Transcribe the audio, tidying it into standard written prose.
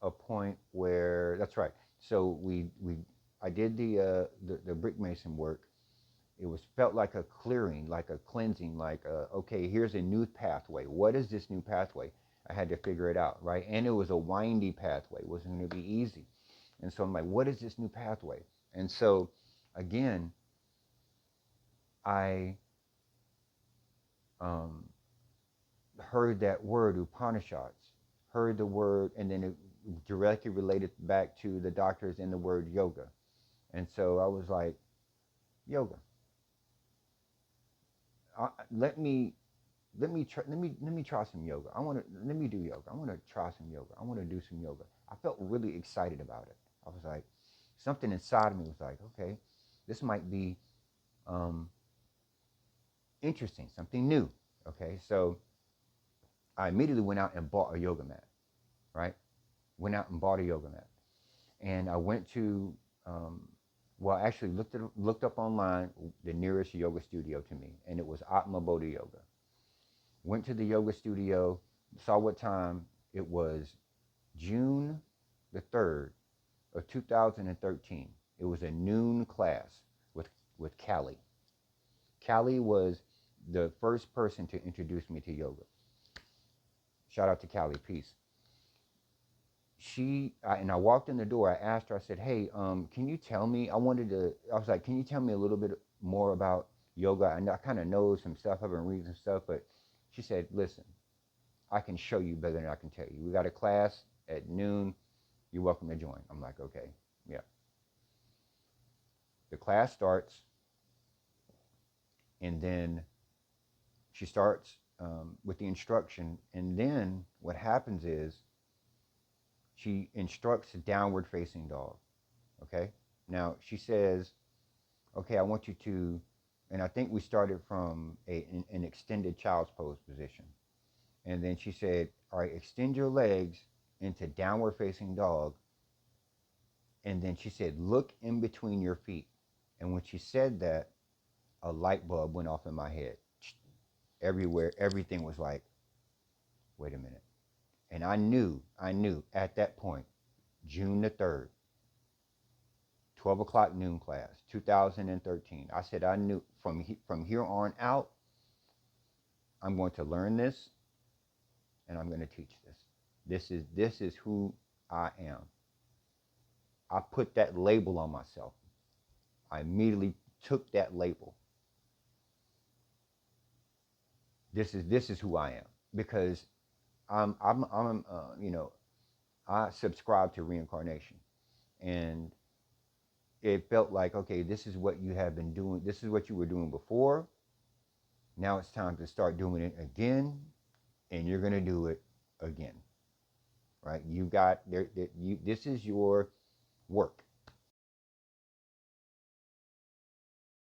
a point where that's right. So I did the brick mason work. It was felt like a clearing, like a cleansing, like okay, here's a new pathway. What is this new pathway? I had to figure it out, right? And it was a windy pathway. It wasn't going to be easy. And so I'm like, what is this new pathway? And so again, I um, heard that word Upanishads, heard the word, and then it directly related back to the doctors and the word yoga. And so I was like, yoga. Let me let me try some yoga. I want to let me do yoga. I want to try some yoga. I want to do some yoga. I felt really excited about it. I was like, something inside of me was like, okay, this might be um, interesting, something new. Okay, so I immediately went out and bought a yoga mat. Right, went out and bought a yoga mat, and I went to well, I actually looked up online the nearest yoga studio to me, and it was Atma Bodhi Yoga. Went to the yoga studio, saw what time it was. June the 3rd of 2013. It was a noon class with Callie. Callie was the first person to introduce me to yoga. Shout out to Callie, peace. And I walked in the door. I asked her. I said, "Hey, can you tell me? I wanted to. I was like, can you tell me a little bit more about yoga? I kind of know some stuff. I've been reading some stuff, but." She said, "Listen, I can show you better than I can tell you. We got a class at noon. You're welcome to join." I'm like, "Okay, yeah." The class starts, and then she starts with the instruction, and then what happens is she instructs a downward facing dog. Okay. Now she says, "Okay, I want you to," and I think we started from an extended child's pose position. And then she said, "All right, extend your legs into downward facing dog." And then she said, "Look in between your feet." And when she said that, a light bulb went off in my head. Everywhere, everything was like, wait a minute. And I knew at that point, June the 3rd, 12 o'clock noon class, 2013. I said, I knew from here on out, I'm going to learn this and I'm going to teach this. This is who I am. I put that label on myself. I immediately took that label. This is who I am because I subscribe to reincarnation, and it felt like, okay, this is what you have been doing. This is what you were doing before. Now it's time to start doing it again, and you're gonna do it again, right? You got there. You This is your work.